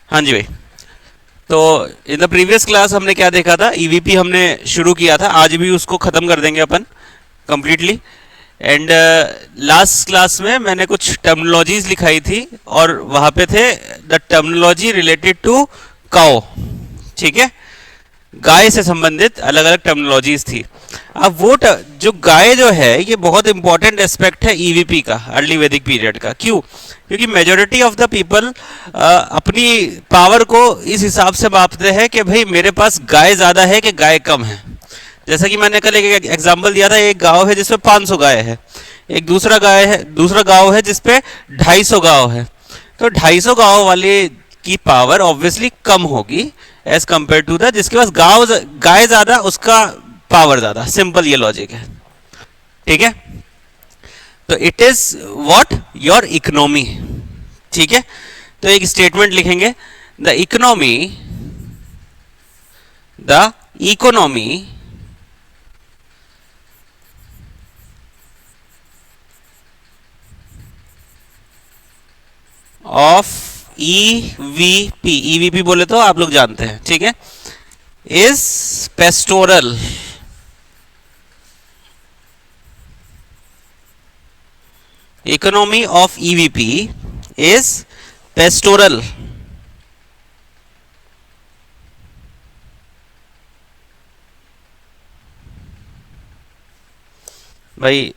हाँ जी भाई। तो इन द प्रीवियस क्लास हमने क्या देखा था, ईवीपी हमने शुरू किया था, आज भी उसको ख़त्म कर देंगे अपन कंप्लीटली। एंड लास्ट क्लास में मैंने कुछ टर्मिनोलॉजीज लिखाई थी और वहाँ पे थे द टर्मिनोलॉजी रिलेटेड टू काओ, ठीक है, गाय से संबंधित अलग अलग टर्मिनोलॉजीज थी। अब वो जो गाय जो है ये बहुत इंपॉर्टेंट एस्पेक्ट है ईवीपी का, अर्ली वैदिक पीरियड का। क्यों? क्योंकि मेजोरिटी ऑफ द पीपल अपनी पावर को इस हिसाब से मापते हैं कि भाई मेरे पास गाय ज़्यादा है कि गाय कम है। जैसा कि मैंने कल एक एग्जाम्पल दिया था, एक गांव है जिसमें 500 गाय है, एक दूसरा गांव है जिसपे 250 गांव है। तो 250 गांव वाले की पावर ऑब्वियसली कम होगी एज कंपेयर टू द जिसके पास गाय ज्यादा, उसका पावर ज्यादा। सिंपल ये लॉजिक है, ठीक है। तो it is what your economy, ठीक है। तो एक स्टेटमेंट लिखेंगे, the economy of EVP, EVP बोले तो आप लोग जानते हैं, ठीक है, is pastoral. Economy of EVP is pastoral. भाई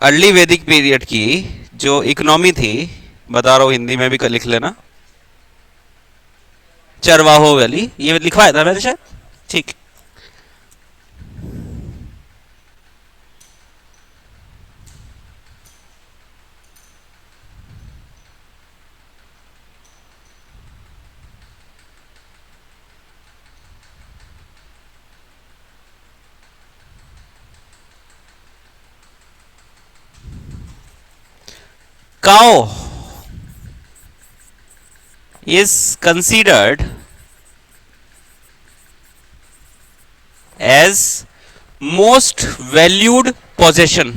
अर्ली वैदिक पीरियड की जो इकोनॉमी थी, बता रहा हूं हिंदी में भी लिख लेना, चरवाहो वाली, ये लिखवाया था मैंने शायद, ठीक। Cow is considered as most valued possession.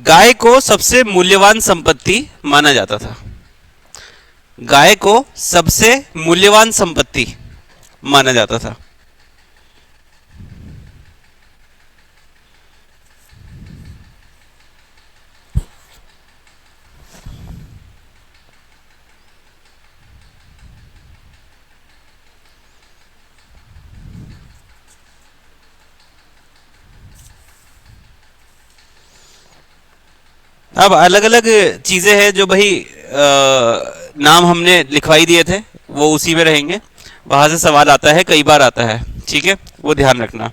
गाय को सबसे मूल्यवान संपत्ति माना जाता था, गाय को सबसे मूल्यवान संपत्ति माना जाता था। अब अलग अलग चीजें हैं जो भाई नाम हमने लिखवाई दिए थे वो उसी में रहेंगे, वहां से सवाल आता है, कई बार आता है, ठीक है, वो ध्यान रखना।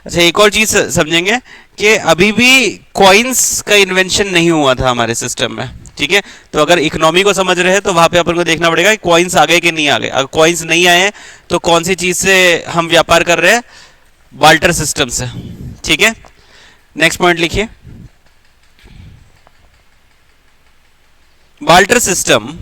अच्छा, एक और चीज समझेंगे कि अभी भी कॉइन्स का इन्वेंशन नहीं हुआ था हमारे सिस्टम में, ठीक है। तो अगर इकोनॉमी को समझ रहे हैं तो वहां पे अपन को देखना पड़ेगा कि कॉइन्स आ गए कि नहीं आ गए। अगर कॉइन्स नहीं आए हैं तो कौन सी चीज से हम व्यापार कर रहे हैं? बाल्टर सिस्टम से, ठीक है। नेक्स्ट पॉइंट लिखिए, बाल्टर सिस्टम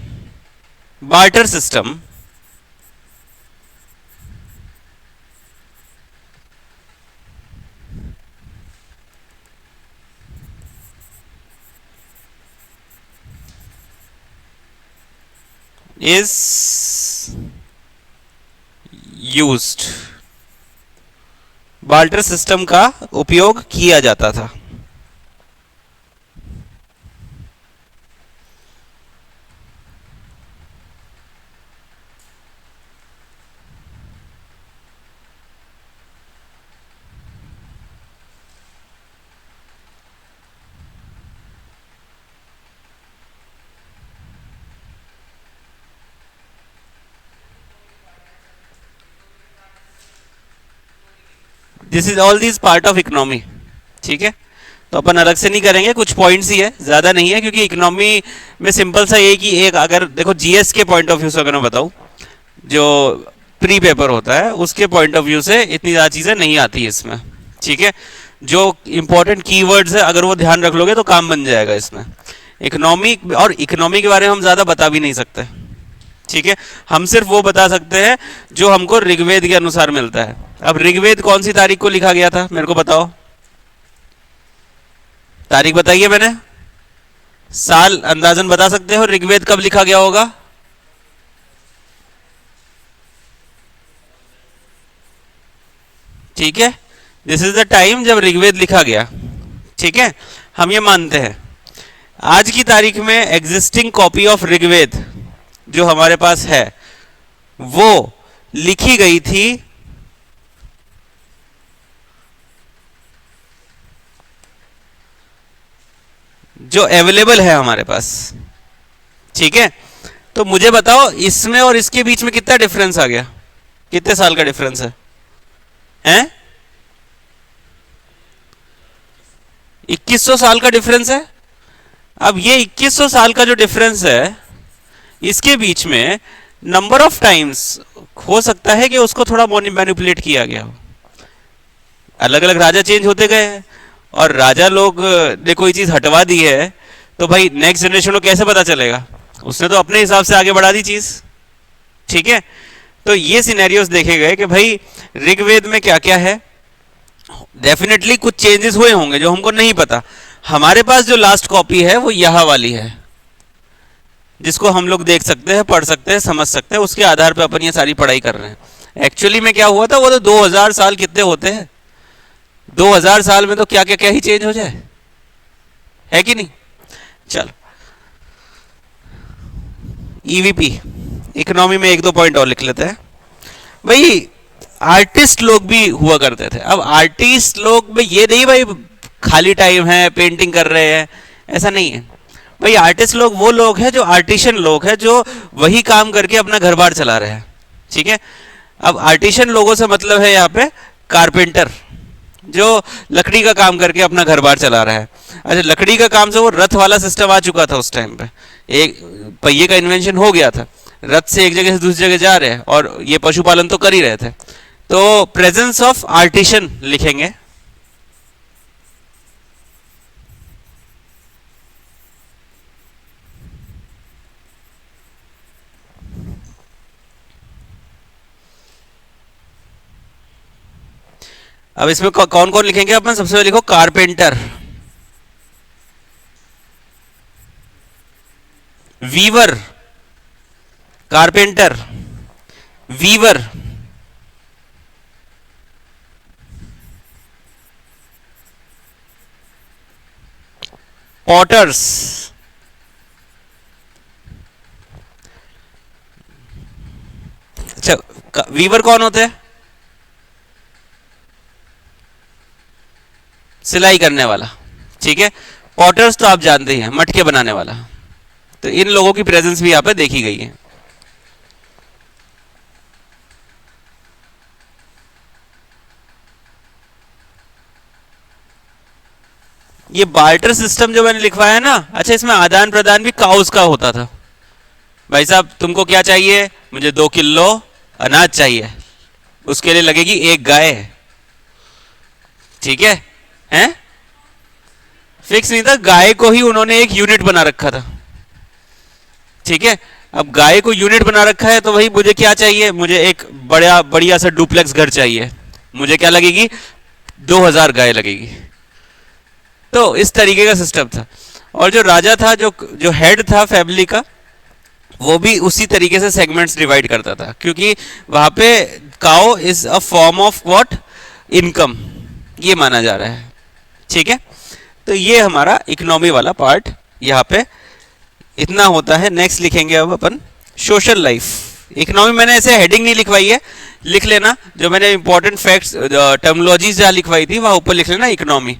इज यूज्ड, बाल्टर सिस्टम का उपयोग किया जाता था। This is all this part of economy, ठीक है। तो अपन अलग से नहीं करेंगे, कुछ पॉइंट्स ही है, ज्यादा नहीं है, क्योंकि इकोनॉमी में सिंपल सा ये कि एक, अगर देखो जीएस के पॉइंट ऑफ व्यू से अगर मैं बताऊं, जो प्री पेपर होता है उसके पॉइंट ऑफ व्यू से इतनी ज़्यादा चीज़ें नहीं आती है इसमें, ठीक है। जो इंपॉर्टेंट कीवर्ड्स है अगर वो ध्यान रख लोगे तो काम बन जाएगा इसमें। इकोनॉमी, और इकोनॉमी के बारे में हम ज़्यादा बता भी नहीं सकते, ठीक है, हम सिर्फ वो बता सकते हैं जो हमको ऋग्वेद के अनुसार मिलता है। अब ऋग्वेद कौन सी तारीख को लिखा गया था, मेरे को बताओ, तारीख बताइए। मैंने साल अंदाजन बता सकते हो ऋग्वेद कब लिखा गया होगा? ठीक है, दिस इज द टाइम जब ऋग्वेद लिखा गया। ठीक है, हम ये मानते हैं। आज की तारीख में एग्जिस्टिंग कॉपी ऑफ ऋग्वेद जो हमारे पास है वो लिखी गई थी जो अवेलेबल है हमारे पास। ठीक है, तो मुझे बताओ इसमें और इसके बीच में कितना डिफरेंस आ गया, कितने साल का डिफरेंस है? हैं? 2100 साल का डिफरेंस है। अब ये 2100 साल का जो डिफरेंस है इसके बीच में नंबर ऑफ टाइम्स हो सकता है कि उसको थोड़ा मैनिपुलेट किया गया हो। अलग अलग राजा चेंज होते गए हैं और राजा लोग ने कोई चीज हटवा दी है तो भाई नेक्स्ट जनरेशन को कैसे पता चलेगा? उसने तो अपने हिसाब से आगे बढ़ा दी चीज। ठीक है, तो ये सिनेरियोस देखे गए कि भाई ऋग्वेद में क्या क्या है। डेफिनेटली कुछ चेंजेस हुए होंगे जो हमको नहीं पता। हमारे पास जो लास्ट कॉपी है वो यह वाली है जिसको हम लोग देख सकते हैं, पढ़ सकते हैं, समझ सकते हैं, उसके आधार पर अपन ये सारी पढ़ाई कर रहे हैं। एक्चुअली में क्या हुआ था वो तो 2000 साल कितने होते हैं, 2000 साल में तो क्या क्या क्या ही चेंज हो जाए, है कि नहीं? चलो, ईवीपी इकोनॉमी में एक दो पॉइंट और लिख लेते हैं। भाई आर्टिस्ट लोग भी हुआ करते थे। अब आर्टिस्ट लोग में ये नहीं भाई खाली टाइम है पेंटिंग कर रहे हैं, ऐसा नहीं है भाई। आर्टिस्ट लोग वो लोग हैं जो आर्टिशियन लोग हैं जो वही काम करके अपना घर बार चला रहे हैं। ठीक है, अब आर्टिशियन लोगों से मतलब है यहाँ पे कारपेंटर जो लकड़ी का काम करके अपना घर बार चला रहा है। अच्छा, लकड़ी का काम से वो रथ वाला सिस्टम आ चुका था उस टाइम पे, एक पहिए का इन्वेंशन हो गया था, रथ से एक जगह से दूसरी जगह जा रहे हैं और ये पशुपालन तो कर ही रहे थे। तो प्रेजेंस ऑफ आर्टिशियन लिखेंगे। अब इसमें कौन कौन लिखेंगे अपन? सबसे पहले लिखो carpenter, weaver, carpenter, weaver, potters, अच्छा वीवर कौन होते हैं? सिलाई करने वाला। ठीक है, पॉटर्स तो आप जानते ही हैं, मटके बनाने वाला। तो इन लोगों की प्रेजेंस भी यहाँ पे देखी गई है। ये बार्टर सिस्टम जो मैंने लिखवाया है ना, अच्छा इसमें आदान प्रदान भी काउस का होता था। भाई साहब तुमको क्या चाहिए? मुझे 2 किलो अनाज चाहिए, उसके लिए लगेगी एक गाय। ठीक है, हैं? फिक्स नहीं था, गाय को ही उन्होंने एक यूनिट बना रखा था। ठीक है, अब गाय को यूनिट बना रखा है तो भाई मुझे क्या चाहिए? मुझे एक बड़ा बढ़िया सा डुप्लेक्स घर चाहिए, मुझे क्या लगेगी? 2000 गाय लगेगी। तो इस तरीके का सिस्टम था। और जो राजा था, जो जो हेड था फैमिली का, वो भी उसी तरीके से सेगमेंट्स डिवाइड करता था, क्योंकि वहां पे cow is a form of what? Income, ये माना जा रहा है। ठीक है, तो ये हमारा इकोनॉमी वाला पार्ट यहाँ पे इतना होता है। नेक्स्ट लिखेंगे अब अपन सोशल लाइफ। इकोनॉमी मैंने ऐसे हेडिंग नहीं लिखवाई है, लिख लेना जो मैंने इंपॉर्टेंट फैक्ट्स टर्मिनोलॉजीज जहाँ लिखवाई थी वहां ऊपर लिख लेना इकोनॉमी,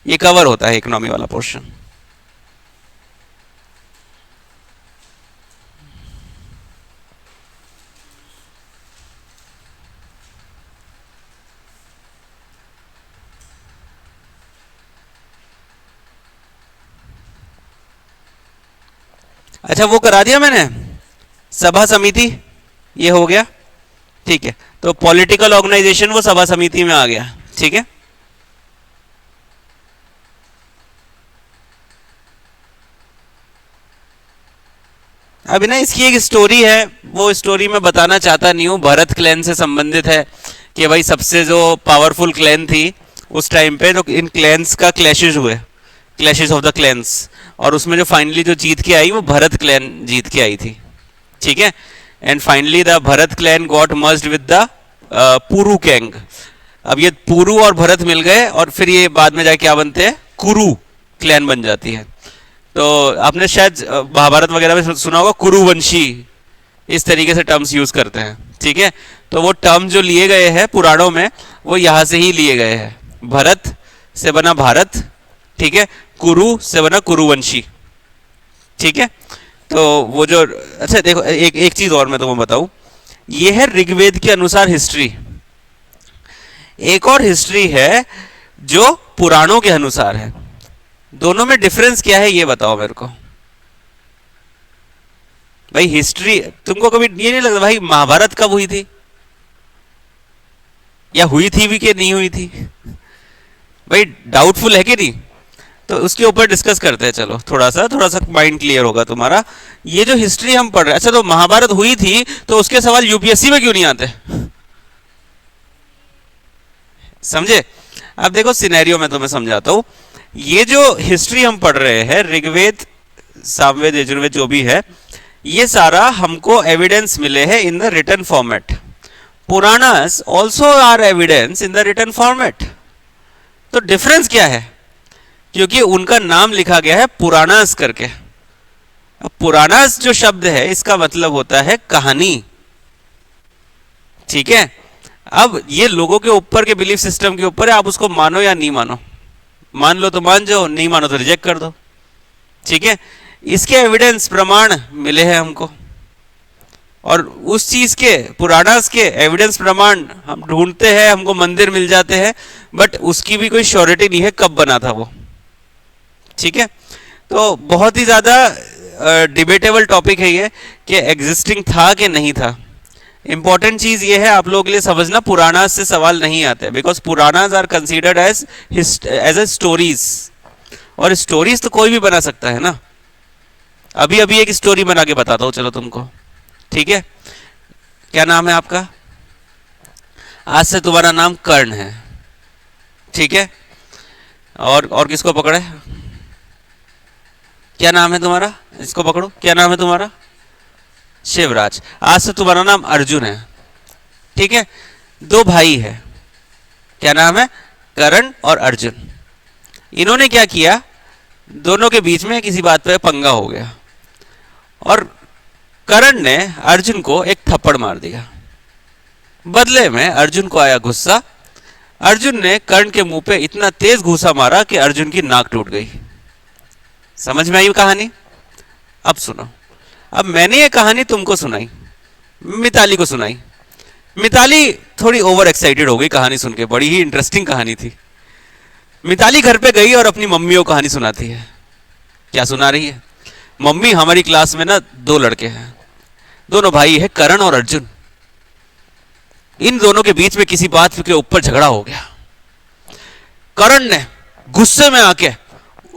ये कवर होता है इकोनॉमी वाला पोर्शन। अच्छा वो करा दिया मैंने, सभा समिति ये हो गया। ठीक है, तो पॉलिटिकल ऑर्गेनाइजेशन वो सभा समिति में आ गया। ठीक है, अभी ना इसकी एक स्टोरी है, वो स्टोरी मैं बताना चाहता नहीं हूँ, भरत क्लैन से संबंधित है कि भाई सबसे जो पावरफुल क्लैन थी उस टाइम पे, तो इन क्लैन्स का क्लैशेस हुए, क्लैशेस ऑफ द क्लैन्स, और उसमें जो फाइनली जो जीत के आई वो भरत क्लैन जीत के आई थी, ठीक है। And finally the Bharat clan got merged with the Puru gang. अब ये पुरु और भरत मिल गए और फिर ये बाद में जाके क्या बनते हैं, कुरु क्लैन बन जाती है। तो आपने शायद महाभारत वगैरह में सुना होगा कुरुवंशी, इस तरीके से टर्म्स यूज करते हैं, ठीक है। तो वो टर्म जो लिए गए हैं पुराणों में वो यहाँ से ही लिए गए हैं। भरत से बना भारत, ठीक है, कुरु से बना कुरुवंशी, ठीक है। तो वो जो, अच्छा देखो एक एक चीज और मैं तुम्हें बताऊं, ये है ऋग्वेद के अनुसार हिस्ट्री। एक और हिस्ट्री है जो पुराणों के अनुसार है। दोनों में डिफरेंस क्या है ये बताओ मेरे को भाई। हिस्ट्री तुमको कभी ये नहीं लगता भाई महाभारत कब हुई थी, या हुई थी भी कि नहीं हुई थी? भाई डाउटफुल है कि नहीं? तो उसके ऊपर डिस्कस करते हैं, चलो थोड़ा सा माइंड क्लियर होगा तुम्हारा। ये जो हिस्ट्री हम पढ़ रहे हैं, अच्छा तो महाभारत हुई थी तो उसके सवाल यूपीएससी में क्यों नहीं आते? समझे? अब देखो सिनेरियो में तुम्हें समझाता हूं। ये जो हिस्ट्री हम पढ़ रहे हैं, ऋग्वेद सामवेद यजुर्वेद जो भी है, ये सारा हमको एविडेंस मिले हैं in the written format. Puranas also are evidence in the written format. तो डिफरेंस क्या है? क्योंकि उनका नाम लिखा गया है पुराणास करके। अब पुराणास जो शब्द है इसका मतलब होता है कहानी, ठीक है। अब ये लोगों के ऊपर के बिलीफ सिस्टम के ऊपर है, आप उसको मानो या नहीं मानो। मान लो तो मान जाओ, नहीं मानो तो रिजेक्ट कर दो, ठीक है। इसके एविडेंस प्रमाण मिले हैं हमको, और उस चीज के पुराणास के एविडेंस प्रमाण हम ढूंढते हैं, हमको मंदिर मिल जाते हैं, बट उसकी भी कोई श्योरिटी नहीं है कब बना था वो, ठीक है। तो बहुत ही ज्यादा डिबेटेबल टॉपिक है ये कि एग्जिस्टिंग था कि नहीं था। इंपॉर्टेंट चीज ये है आप लोगों के लिए समझना, पुराणास से सवाल नहीं आते, because Puranas are considered as a stories, और स्टोरीज तो कोई भी बना सकता है ना। अभी अभी एक स्टोरी बना के बताता हूं चलो तुमको, ठीक है। क्या नाम है आपका? आज से तुम्हारा नाम कर्ण है, ठीक है। और किसको पकड़े? क्या नाम है तुम्हारा? इसको पकड़ो, क्या नाम है तुम्हारा? शिवराज। आज से तुम्हारा नाम अर्जुन है, ठीक है। दो भाई है, क्या नाम है? करण और अर्जुन। इन्होंने क्या किया, दोनों के बीच में किसी बात पे पंगा हो गया, और करण ने अर्जुन को एक थप्पड़ मार दिया। बदले में अर्जुन को आया गुस्सा, अर्जुन ने कर्ण के मुंह पे इतना तेज घूसा मारा कि अर्जुन की नाक टूट गई। समझ में आई कहानी? अब सुनो, अब मैंने ये कहानी तुमको सुनाई, मिताली को सुनाई। मिताली थोड़ी ओवर एक्साइटेड हो गई कहानी सुन के, बड़ी ही इंटरेस्टिंग कहानी थी। मिताली घर पे गई और अपनी मम्मी को कहानी सुनाती है। क्या सुना रही है? मम्मी हमारी क्लास में ना दो लड़के हैं, दोनों भाई है, करण और अर्जुन। इन दोनों के बीच में किसी बात के ऊपर झगड़ा हो गया। करण ने गुस्से में आके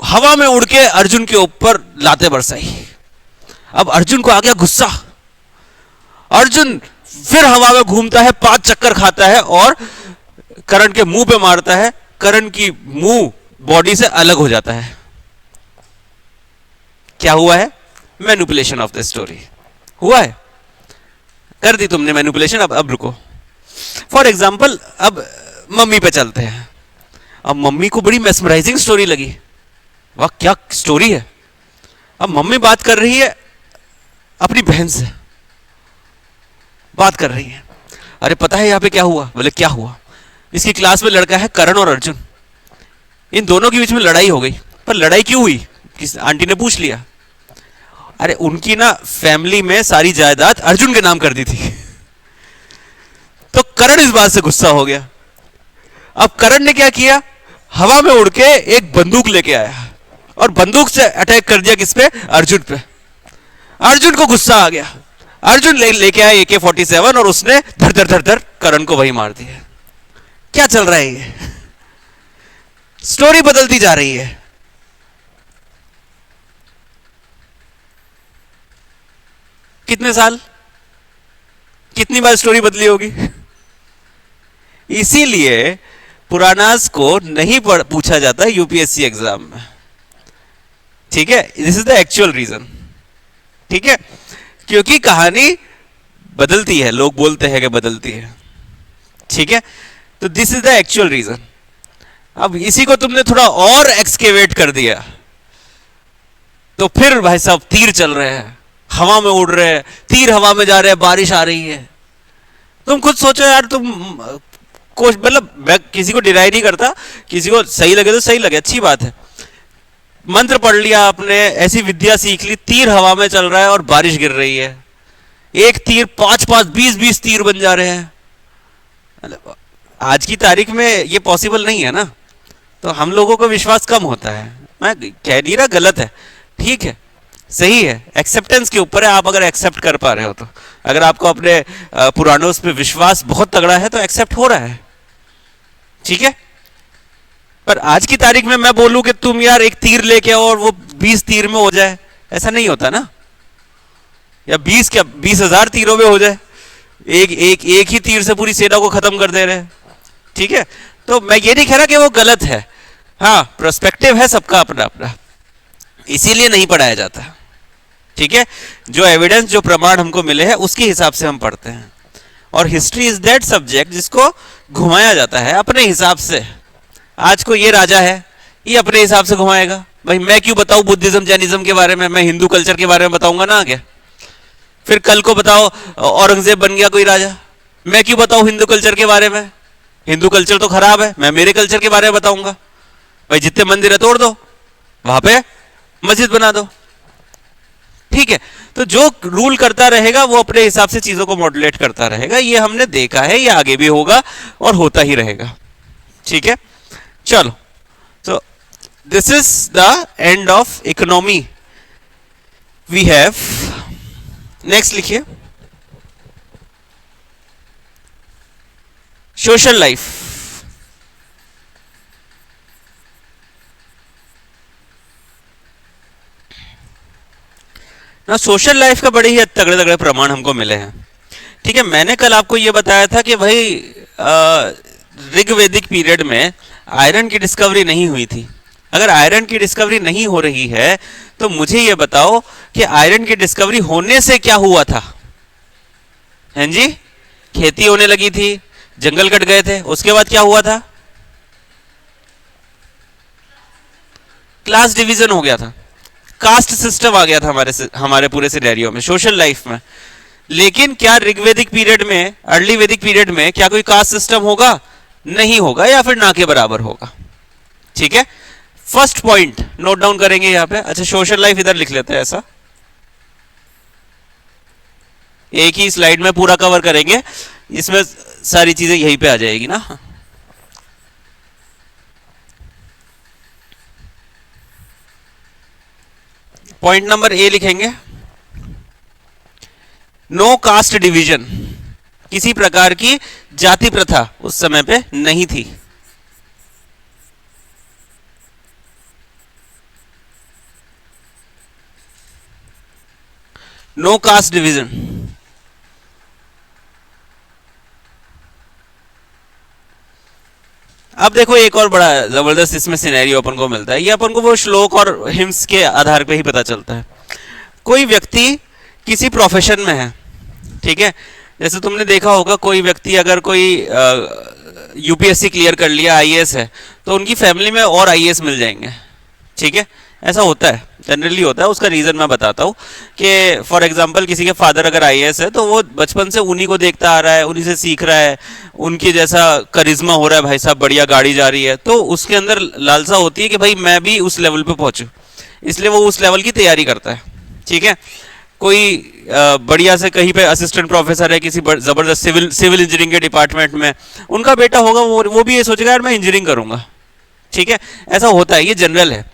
हवा में उड़ के अर्जुन के ऊपर लाते बरसाई। अब अर्जुन को आ गया गुस्सा, अर्जुन फिर हवा में घूमता है, 5 चक्कर खाता है और करण के मुंह पे मारता है। करण की मुंह बॉडी से अलग हो जाता है। क्या हुआ है? मैनिपुलेशन ऑफ द स्टोरी हुआ है, कर दी तुमने मैनिपुलेशन। अब रुको, फॉर एग्जाम्पल अब मम्मी पे चलते हैं। अब मम्मी को बड़ी मेस्मराइजिंग स्टोरी लगी, वाह क्या स्टोरी है। अब मम्मी बात कर रही है अपनी बहन से, बात कर रही है, अरे पता है यहां पे क्या हुआ? बोले क्या हुआ? इसकी क्लास में लड़का है करण और अर्जुन, इन दोनों के बीच में लड़ाई हो गई। पर लड़ाई क्यों हुई? किस आंटी ने पूछ लिया। अरे उनकी ना फैमिली में सारी जायदाद अर्जुन के नाम कर दी थी। तो करण इस बात से गुस्सा हो गया। अब करण ने क्या किया, हवा में उड़ के एक बंदूक लेके आया और बंदूक से अटैक कर दिया। किस पे? अर्जुन पे। अर्जुन को गुस्सा आ गया, अर्जुन लेके आया AK-47 और उसने धर धर धर धर करण को वही मार दिया। क्या चल रहा है ये? स्टोरी बदलती जा रही है। कितने साल, कितनी बार स्टोरी बदली होगी। इसीलिए पुरानास को नहीं पूछा जाता यूपीएससी एग्जाम में, ठीक है। This is the actual reason, ठीक है, क्योंकि कहानी बदलती है, लोग बोलते हैं कि बदलती है, ठीक है। तो this is the actual reason. अब इसी को तुमने थोड़ा और एक्सकेवेट कर दिया तो फिर भाई साहब तीर चल रहे हैं, हवा में उड़ रहे हैं, तीर हवा में जा रहे हैं, बारिश आ रही है। तुम खुद सोचो यार, तुम मतलब मैं किसी को डिनाई नहीं करता, किसी को सही लगे तो सही लगे, अच्छी बात है। मंत्र पढ़ लिया आपने, ऐसी विद्या सीख ली, तीर हवा में चल रहा है और बारिश गिर रही है, एक तीर 5-5, 20-20 तीर बन जा रहे हैं। आज की तारीख में ये पॉसिबल नहीं है ना, तो हम लोगों को विश्वास कम होता है। मैं कह नहीं रहा गलत है, ठीक है, सही है, एक्सेप्टेंस के ऊपर है। आप अगर एक्सेप्ट कर पा रहे हो तो, अगर आपको अपने पुराणों पे विश्वास बहुत तगड़ा है तो एक्सेप्ट हो रहा है, ठीक है। पर आज की तारीख में मैं बोलूं कि तुम यार एक तीर लेके आओ और वो 20 तीर में हो जाए, ऐसा नहीं होता ना। या 20 क्या 20,000 तीरों में हो जाए, एक ही तीर से पूरी सेना को खत्म कर दे रहे, ठीक है। तो मैं ये नहीं कह रहा कि वो गलत है, हाँ, पर्सपेक्टिव है सबका अपना अपना, इसीलिए नहीं पढ़ाया जाता, ठीक है। जो एविडेंस, जो प्रमाण हमको मिले हैं उसके हिसाब से हम पढ़ते हैं। और हिस्ट्री इज दैट सब्जेक्ट जिसको घुमाया जाता है अपने हिसाब से। आज को ये राजा है, ये अपने हिसाब से घुमाएगा। भाई मैं क्यों बताऊं बुद्धिज्म जैनिज्म के बारे में, मैं हिंदू कल्चर के बारे में बताऊंगा ना आगे। फिर कल को बताओ औरंगजेब बन गया कोई राजा, मैं क्यों बताऊं हिंदू कल्चर के बारे में, हिंदू कल्चर तो खराब है, मैं मेरे कल्चर के बारे में बताऊंगा। भाई जितने मंदिर है तोड़ दो, वहां पे मस्जिद बना दो, ठीक है। तो जो रूल करता रहेगा वो अपने हिसाब से चीजों को मॉड्यूलेट करता रहेगा, ये हमने देखा है, ये आगे भी होगा और होता ही रहेगा, ठीक है। चलो, तो this is the end of economy we have. Next लिखिए, सोशल लाइफ। ना सोशल लाइफ का बड़े ही तगड़े तगड़े प्रमाण हमको मिले हैं, ठीक है। मैंने कल आपको यह बताया था कि भाई ऋग्वैदिक पीरियड में आयरन की डिस्कवरी नहीं हुई थी। अगर आयरन की डिस्कवरी नहीं हो रही है तो मुझे यह बताओ कि आयरन की डिस्कवरी होने से क्या हुआ था। हैं जी, खेती होने लगी थी, जंगल कट गए थे, उसके बाद क्या हुआ था, क्लास डिवीजन हो गया था, कास्ट सिस्टम आ गया था हमारे पूरे सिनेरियो में, सोशल लाइफ में। लेकिन क्या ऋग्वैदिक पीरियड में, अर्ली वैदिक पीरियड में क्या कोई कास्ट सिस्टम होगा? नहीं होगा, या फिर ना के बराबर होगा, ठीक है। फर्स्ट पॉइंट नोट डाउन करेंगे यहां पे। अच्छा, सोशल लाइफ इधर लिख लेते हैं, ऐसा एक ही स्लाइड में पूरा कवर करेंगे, इसमें सारी चीजें यहीं पे आ जाएगी ना। पॉइंट नंबर ए लिखेंगे, नो कास्ट डिवीजन, किसी प्रकार की जाति प्रथा उस समय पे नहीं थी। No caste division. अब देखो एक और बड़ा जबरदस्त इसमें सिनेरियो अपन को मिलता है, ये अपन को वो श्लोक और हिम्स के आधार पे ही पता चलता है। कोई व्यक्ति किसी प्रोफेशन में है, ठीक है, जैसे तुमने देखा होगा कोई व्यक्ति अगर कोई यूपीएससी क्लियर कर लिया, आईएएस है, तो उनकी फैमिली में और आईएएस मिल जाएंगे, ठीक है, ऐसा होता है, जनरली होता है। उसका रीजन मैं बताता हूँ कि फॉर एग्जांपल किसी के फादर अगर आईएएस है तो वो बचपन से उन्हीं को देखता आ रहा है, उन्हीं से सीख रहा है, उनकी जैसा करिश्मा हो रहा है, भाई साहब बढ़िया गाड़ी जा रही है, तो उसके अंदर लालसा होती है कि भाई मैं भी उस लेवल पे पहुंचूं, इसलिए वो उस लेवल की तैयारी करता है, ठीक है। कोई बढ़िया से कहीं पे असिस्टेंट प्रोफेसर है किसी जबरदस्त सिविल इंजीनियरिंग के डिपार्टमेंट में, उनका बेटा होगा, वो भी ये सोचेगा यार मैं इंजीनियरिंग करूंगा, ठीक है, ऐसा होता है, ये जनरल है।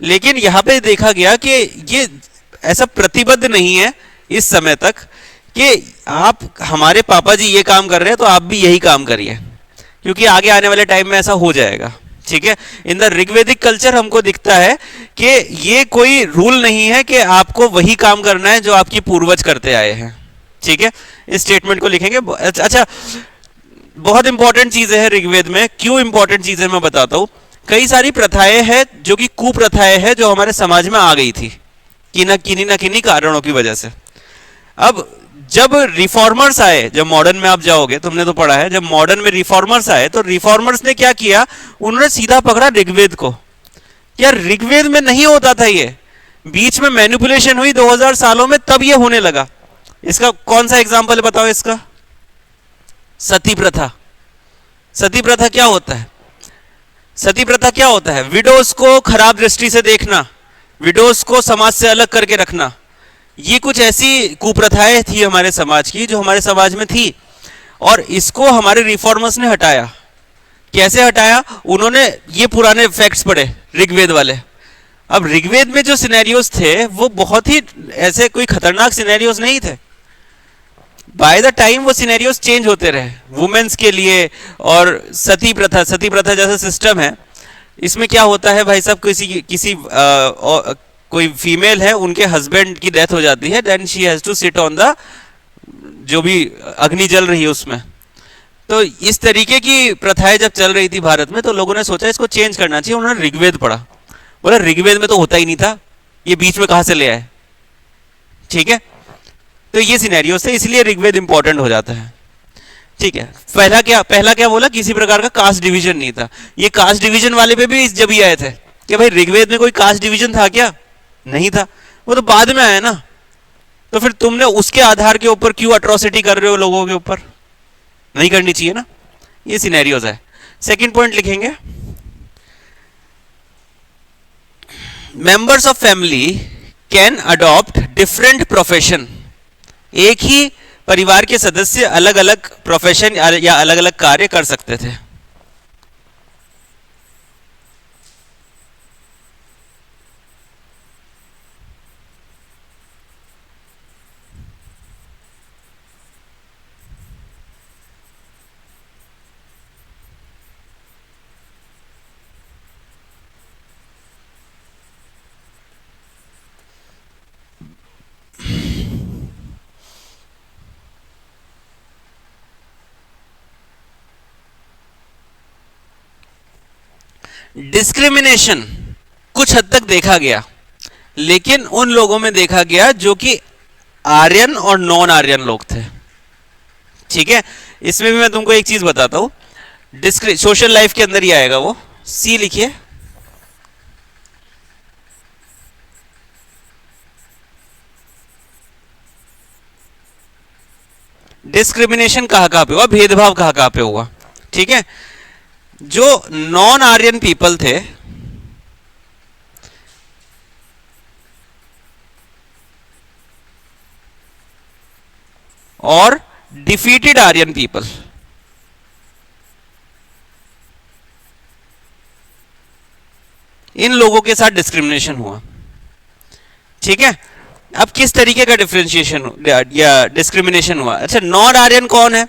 लेकिन यहाँ पे देखा गया कि ये ऐसा प्रतिबद्ध नहीं है इस समय तक कि आप हमारे पापा जी ये काम कर रहे हैं तो आप भी यही काम करिए, क्योंकि आगे आने वाले टाइम में ऐसा हो जाएगा, ठीक है। इन द ऋग्वेदिक कल्चर हमको दिखता है कि ये कोई रूल नहीं है कि आपको वही काम करना है जो आपकी पूर्वज करते आए हैं। ठीक है, इस स्टेटमेंट को लिखेंगे। अच्छा, बहुत इंपॉर्टेंट चीजें हैं ऋग्वेद में। क्यों इंपॉर्टेंट चीजें मैं बताता हूं। कई सारी प्रथाएं हैं जो कि कुप्रथाएं हैं, जो हमारे समाज में आ गई थी कि ना किन्हीं कारणों की वजह से। अब जब रिफॉर्मर्स आए, जब मॉडर्न में आप जाओगे, तुमने तो पढ़ा है, जब मॉडर्न में रिफॉर्मर्स आए तो रिफॉर्मर्स ने क्या किया, उन्होंने सीधा पकड़ा ऋग्वेद को। यार ऋग्वेद में नहीं होता था ये, बीच में मैनिपुलेशन हुई 2000 सालों में, तब ये होने लगा। इसका कौन सा एग्जांपल बताओ इसका? सती प्रथा। सती प्रथा क्या होता है? सती प्रथा क्या होता है? विडोज को खराब दृष्टि से देखना, विडोज को समाज से अलग करके रखना। ये कुछ ऐसी कुप्रथाएं थी हमारे समाज की, जो हमारे समाज में थी, और इसको हमारे रिफॉर्मर्स ने हटाया। कैसे हटाया? उन्होंने ये पुराने फैक्ट्स पढ़े ऋग्वेद वाले। अब ऋग्वेद में जो सिनेरियोज थे वो बहुत ही ऐसे कोई खतरनाक सिनेरियोज नहीं थे। बाय द टाइम वो सिनेरियोज चेंज होते रहे वुमेन्स के लिए। और सती प्रथा जैसा सिस्टम है, इसमें क्या होता है भाई साहब, कोई फीमेल है, उनके हस्बैंड की डेथ हो जाती है, then she has to sit on the, जो भी अग्नि जल रही है उसमें। तो इस तरीके की प्रथाएं जब चल रही थी भारत में, तो लोगों ने सोचा इसको चेंज करना चाहिए। उन्होंने ऋग्वेद पढ़ा, बोला ऋग्वेद में तो होता ही नहीं था, ये बीच में कहां से ले आए। ठीक है, तो ये सिनेरियो से इसलिए ऋग्वेद इंपॉर्टेंट हो जाता है। ठीक है, पहला क्या बोला, किसी प्रकार का कास्ट डिवीजन नहीं था। ये कास्ट डिवीजन वाले पे भी जब ही आए थे कि भाई ऋग्वेद में कोई कास्ट डिवीजन था क्या? नहीं था, वो तो बाद में आया ना। तो फिर तुमने उसके आधार के ऊपर क्यों अट्रॉसिटी कर रहे हो लोगों के ऊपर? नहीं करनी चाहिए ना। ये सिनेरियोज है। सेकंड पॉइंट लिखेंगे, members of family can adopt different profession. एक ही परिवार के सदस्य अलग अलग प्रोफेशन या अलग अलग कार्य कर सकते थे। डिस्क्रिमिनेशन कुछ हद तक देखा गया, लेकिन उन लोगों में देखा गया जो कि आर्यन और नॉन आर्यन लोग थे। ठीक है, इसमें भी मैं तुमको एक चीज बताता हूं, सोशल लाइफ के अंदर ही आएगा वो। सी लिखिए। डिस्क्रिमिनेशन कहां कहां पे हुआ, भेदभाव कहां कहां पे हुआ। ठीक है, जो नॉन आर्यन पीपल थे, और डिफीटेड आर्यन पीपल, इन लोगों के साथ डिस्क्रिमिनेशन हुआ। ठीक है, अब किस तरीके का डिफरेंशिएशन या डिस्क्रिमिनेशन हुआ? अच्छा, नॉन आर्यन कौन है?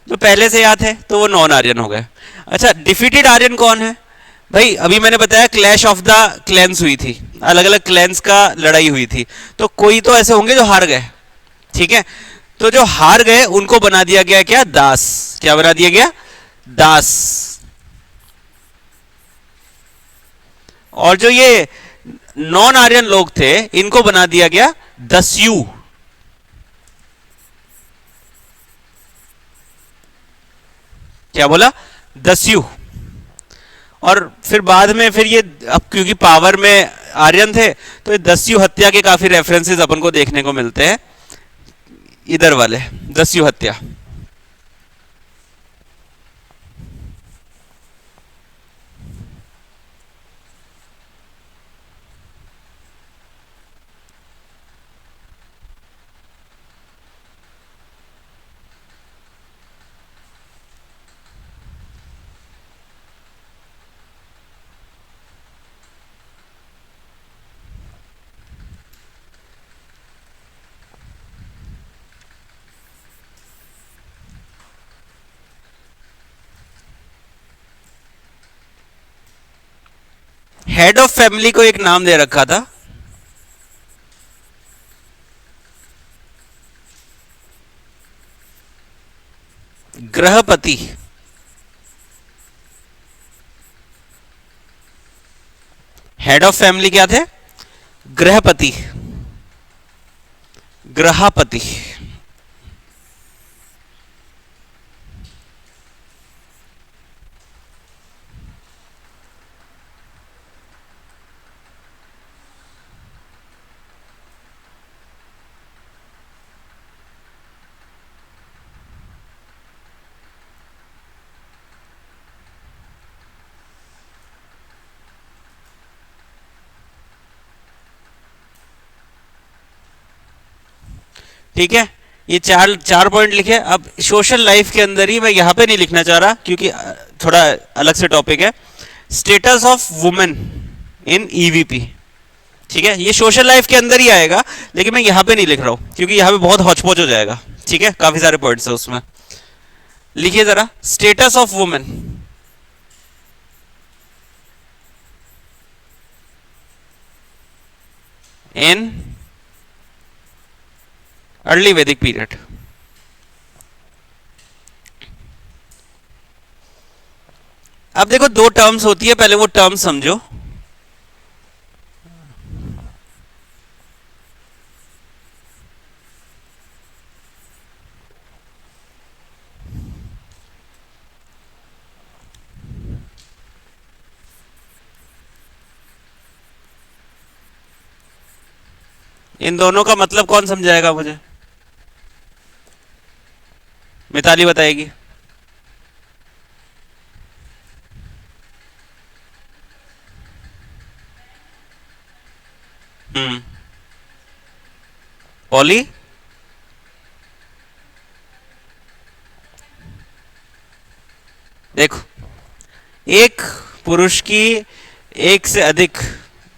जो पहले से याद है तो वो नॉन आर्यन हो गए। अच्छा, डिफीटेड आर्यन कौन है? भाई अभी मैंने बताया क्लैश ऑफ द क्लैंस हुई थी, अलग अलग क्लैंस का लड़ाई हुई थी, तो कोई तो ऐसे होंगे जो हार गए। ठीक है, तो जो हार गए उनको बना दिया गया क्या? दास। क्या बना दिया गया? दास। और जो ये नॉन आर्यन लोग थे, इनको बना दिया गया दस्यु। क्या बोला? दस्यु। और फिर बाद में फिर ये, अब क्योंकि पावर में आर्यन थे, तो ये दस्यु हत्या के काफी रेफरेंसेस अपन को देखने को मिलते हैं, इधर वाले दस्यु हत्या। हेड ऑफ फैमिली को एक नाम दे रखा था, गृहपति। हेड ऑफ फैमिली क्या थे? गृहपति, गृहपति। ठीक है, ये चार चार पॉइंट लिखे। अब सोशल लाइफ के अंदर ही, मैं यहां पे नहीं लिखना चाह रहा क्योंकि थोड़ा अलग से टॉपिक है, status of women in EVP. ठीक है, ये सोशल लाइफ के अंदर ही आएगा, लेकिन मैं यहां पे नहीं लिख रहा हूं क्योंकि यहां पे बहुत हौच-पौच हो जाएगा। ठीक है, काफी सारे पॉइंट्स है उसमें। लिखिए जरा, status of women in early वैदिक पीरियड। अब देखो, दो टर्म्स होती है, पहले वो टर्म समझो। इन दोनों का मतलब कौन समझाएगा मुझे? मिताली बताएगी। पॉली, देखो, एक पुरुष की एक से अधिक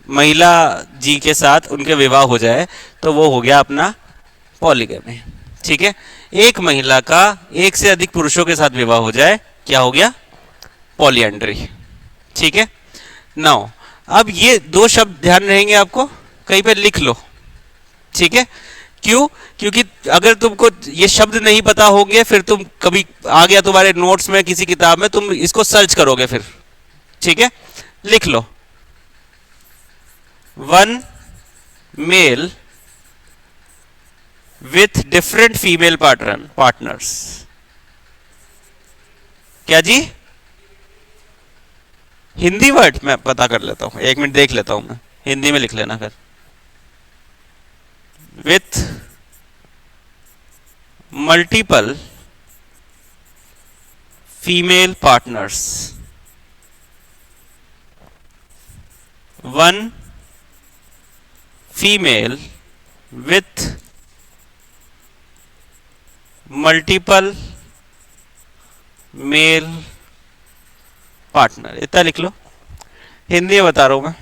महिला जी के साथ उनके विवाह हो जाए तो वो हो गया अपना पॉलीगमी। ठीक है, एक महिला का एक से अधिक पुरुषों के साथ विवाह हो जाए, क्या हो गया? पॉलीएंड्री। ठीक है, नाउ अब ये दो शब्द ध्यान रहेंगे आपको, कहीं पे लिख लो। ठीक है, क्यों? क्योंकि अगर तुमको ये शब्द नहीं पता होंगे, फिर तुम कभी आ गया तुम्हारे नोट्स में किसी किताब में, तुम इसको सर्च करोगे फिर। ठीक है, लिख लो, one male with different female partners. क्या जी? हिंदी वर्ड मैं पता कर लेता हूं, एक मिनट देख लेता हूं, मैं हिंदी में लिख लेना फिर। With multiple female partners, one female with multiple male partner. इतना लिख लो, हिंदी में बता रहा हूं मैं।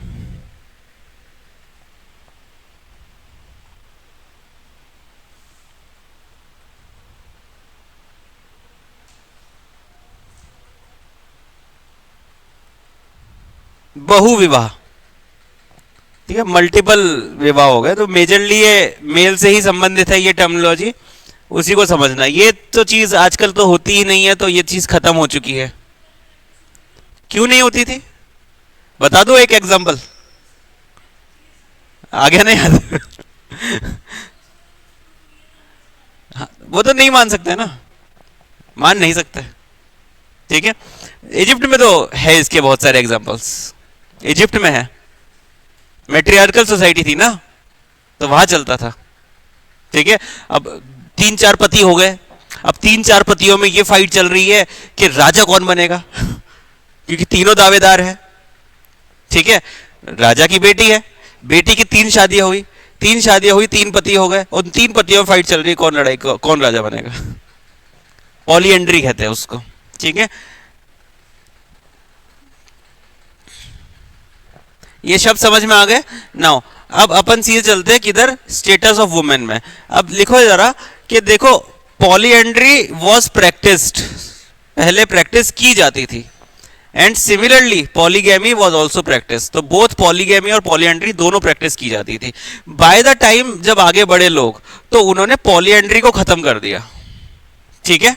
बहुविवाह। ठीक है, मल्टीपल विवाह हो गए, तो मेजरली ये मेल से ही संबंधित है ये टर्मिनोलॉजी, उसी को समझना। ये तो चीज आजकल तो होती ही नहीं है, तो ये चीज खत्म हो चुकी है। क्यों नहीं होती थी? बता दो एक एग्जांपल। आ गया नहीं याद? हाँ, वो तो नहीं मान सकते ना, मान नहीं सकते। ठीक है, इजिप्ट में तो है इसके बहुत सारे एग्जांपल्स। इजिप्ट में है, मैट्रियार्कल सोसाइटी थी ना, तो वहां चलता था। ठीक है, अब तीन चार पति हो गए, अब तीन चार पतियों में ये फाइट चल रही है कि राजा कौन बनेगा, क्योंकि तीनों दावेदार हैं। ठीक है, राजा की बेटी है, बेटी की तीन शादियां हुई, तीन पति हो गए, और तीन पतियों में फाइट चल रही है कौन राजा बनेगा। पॉलीएंड्री कहते हैं उसको। ठीक है, ये शब्द समझ में आ गए। नाउ अब अपन सीधे चलते हैं किधर? स्टेटस ऑफ वुमेन में। अब लिखो जरा कि देखो, पॉलीएंड्री वॉज प्रैक्टिस्ड, पहले प्रैक्टिस की जाती थी। And similarly polygamy was also practice, तो बोथ पॉलीगैमी और पॉलीएंड्री दोनों प्रैक्टिस की जाती थी। बाय द टाइम जब आगे बढ़े लोग, तो उन्होंने पॉलीएंड्री को खत्म कर दिया। ठीक है,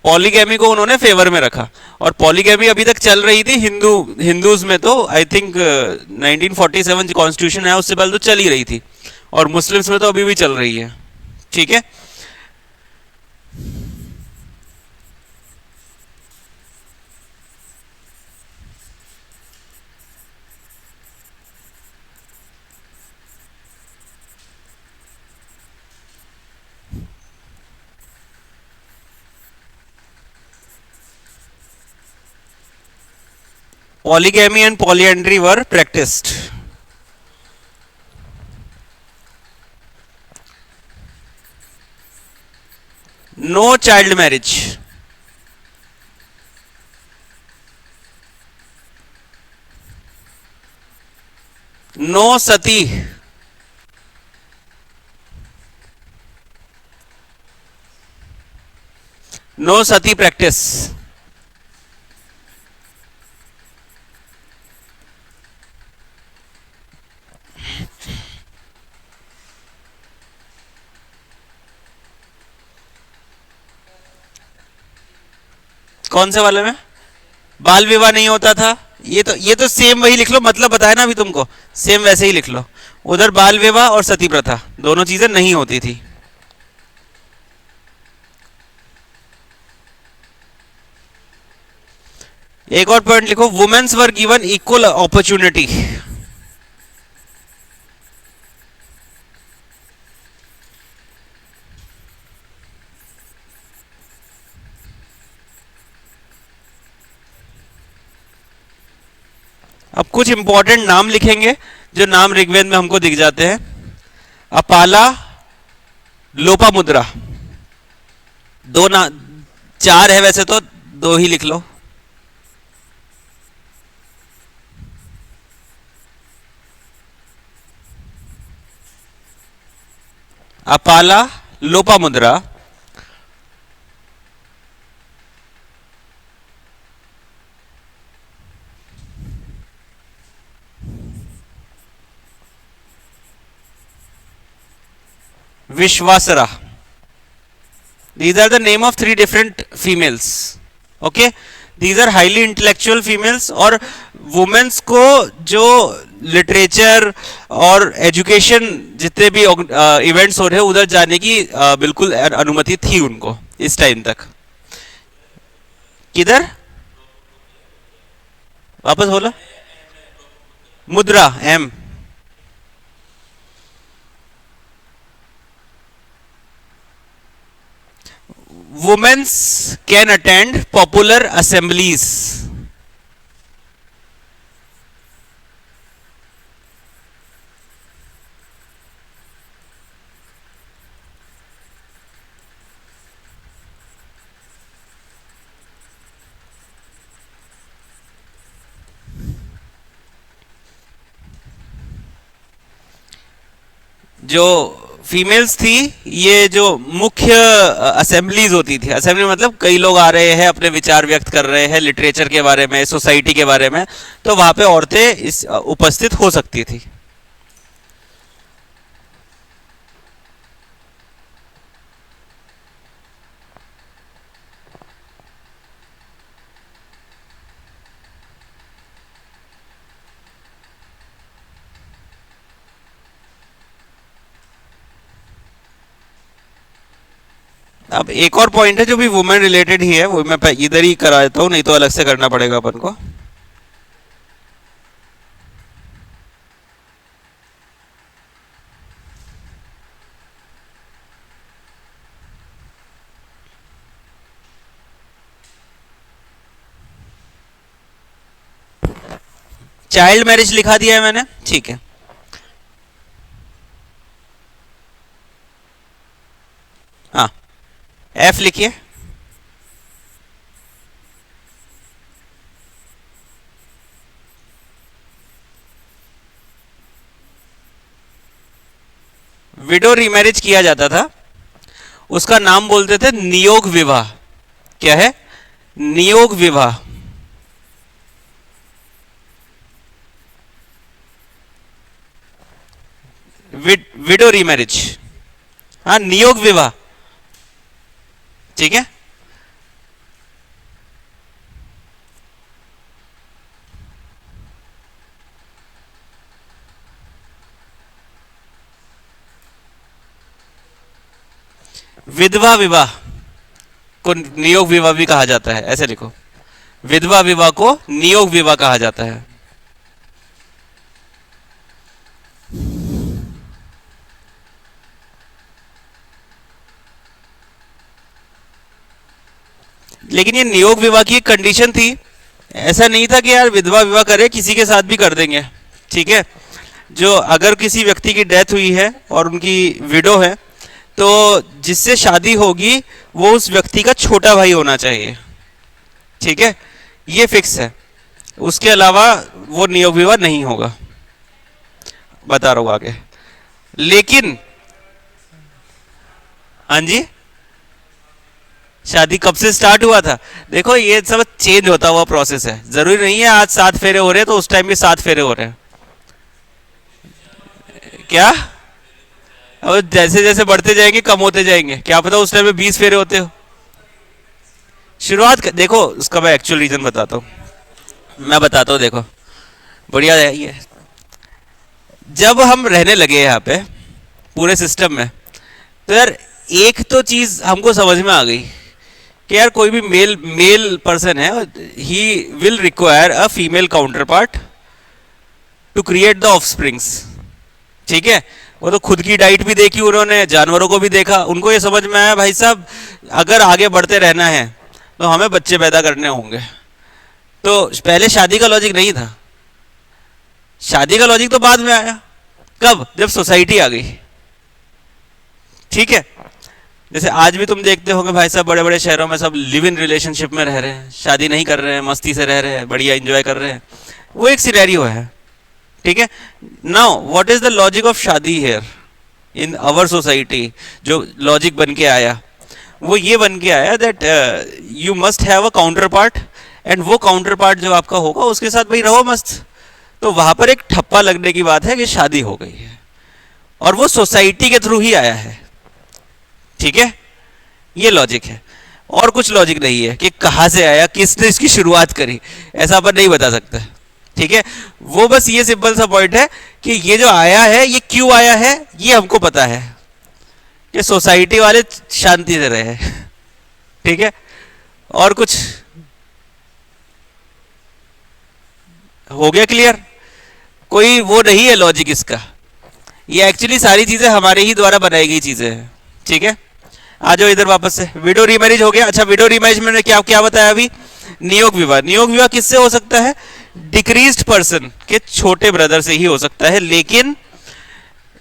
पॉलीगैमी को उन्होंने फेवर में रखा, और पॉलीगैमी अभी तक चल रही थी हिंदूज में, तो आई थिंक 1947 कॉन्स्टिट्यूशन है उससे पहले तो चल ही रही थी, और मुस्लिम्स में तो अभी भी चल रही है। ठीक है, polygamy and polyandry were practiced. No child marriage. No sati. No sati practice. कौन से वाले में बाल विवाह नहीं होता था? ये तो सेम वही लिख लो, मतलब बताया ना अभी तुमको, सेम वैसे ही लिख लो। उधर बाल विवाह और सती प्रथा दोनों चीजें नहीं होती थी। एक और पॉइंट लिखो, womens were given equal opportunity. अब कुछ इंपॉर्टेंट नाम लिखेंगे जो नाम ऋग्वेद में हमको दिख जाते हैं। अपाला, लोपा मुद्रा, दो ना, चार है वैसे तो दो ही लिख लो। अपाला, लोपा मुद्रा, विश्वासरा। These are the name of three different females. Okay, these are highly intellectual females, और वुमेन्स को जो लिटरेचर और एजुकेशन जितने भी इवेंट्स हो रहे हैं उधर जाने की बिल्कुल अनुमति थी उनको इस टाइम तक। किधर वापस बोला? मुद्रा, M. Women can attend popular assemblies. जो फीमेल्स थी, ये जो मुख्य असेंबलीज होती थी, असेंबली मतलब कई लोग आ रहे हैं अपने विचार व्यक्त कर रहे हैं लिटरेचर के बारे में, सोसाइटी के बारे में, तो वहां पे औरतें इस उपस्थित हो सकती थी। अब एक और पॉइंट है जो भी वुमेन रिलेटेड ही है, वो मैं इधर ही करा देता हूँ, नहीं तो अलग से करना पड़ेगा अपन को। चाइल्ड मैरिज लिखा दिया है मैंने, ठीक है। हाँ, एफ लिखिए। विडो रीमैरिज किया जाता था, उसका नाम बोलते थे नियोग विवाह। क्या है? नियोग विवाह, विडो रीमैरिज, हाँ नियोग विवाह, ठीक है। विधवा विवाह को नियोग विवाह भी कहा जाता है, ऐसे लिखो, विधवा विवाह को नियोग विवाह कहा जाता है। लेकिन ये नियोग विवाह की एक कंडीशन थी, ऐसा नहीं था कि यार विधवा विवाह करे किसी के साथ भी कर देंगे, ठीक है। जो अगर किसी व्यक्ति की डेथ हुई है और उनकी विडो है, तो जिससे शादी होगी वो उस व्यक्ति का छोटा भाई होना चाहिए, ठीक है, ये फिक्स है। उसके अलावा वो नियोग विवाह नहीं होगा, बता रहा हूं आगे। लेकिन हाँ जी, शादी कब से स्टार्ट हुआ था? देखो ये सब चेंज होता हुआ प्रोसेस है, जरूरी नहीं है आज 7 फेरे हो रहे हैं तो उस टाइम भी 7 फेरे हो रहे हैं, क्या? और जैसे जैसे बढ़ते जाएंगे कम होते जाएंगे, क्या पता उस टाइम में 20 फेरे होते हो। देखो उसका मैं एक्चुअल रीजन बताता हूँ, मैं बताता हूँ, देखो बढ़िया है ये। जब हम रहने लगे यहाँ पे पूरे सिस्टम में, तो यार एक तो चीज हमको समझ में आ गई कि यार कोई भी मेल मेल पर्सन है, he will require a female counter part two create the offsprings, ठीक है। वो तो खुद की डाइट भी देखी उन्होंने, जानवरों को भी देखा, उनको ये समझ में आया भाई साहब अगर आगे बढ़ते रहना है तो हमें बच्चे पैदा करने होंगे। तो पहले शादी का लॉजिक नहीं था, शादी का लॉजिक तो बाद में आया, कब? जब सोसाइटी आ गई, ठीक है। जैसे आज भी तुम देखते होगे भाई साहब बड़े बड़े शहरों में सब लिव इन रिलेशनशिप में रह रहे हैं, शादी नहीं कर रहे हैं, मस्ती से रह रहे हैं, बढ़िया एंजॉय कर रहे हैं, वो एक सिनेरियो है, ठीक है। Now what is the logic of शादी हेयर इन आवर सोसाइटी? जो लॉजिक बन के आया वो ये बन के आया that you must have a counter part, and वो काउंटर पार्ट जो आपका होगा उसके साथ भाई रहो मस्त। तो वहां पर एक ठप्पा लगने की बात है कि शादी हो गई है, और वो सोसाइटी के थ्रू ही आया है, ठीक है, ये लॉजिक है। और कुछ लॉजिक नहीं है कि कहां से आया, किसने इसकी शुरुआत करी, ऐसा अपन नहीं बता सकते, ठीक है। वो बस ये सिंपल सा पॉइंट है कि ये जो आया है ये क्यों आया है, ये हमको पता है कि सोसाइटी वाले शांति से रहे, ठीक है। और कुछ हो गया क्लियर? कोई वो नहीं है लॉजिक इसका, ये एक्चुअली सारी चीजें हमारे ही द्वारा बनाई गई चीजें हैं, ठीक है। आ जाओ इधर वापस से, विडो रीमैरिज हो गया। अच्छा, विडो रीमैरिज में क्या क्या बताया अभी? नियोग विवाह। नियोग विवाह किससे हो सकता है? डिक्रीज्ड पर्सन के छोटे ब्रदर से ही हो सकता है। लेकिन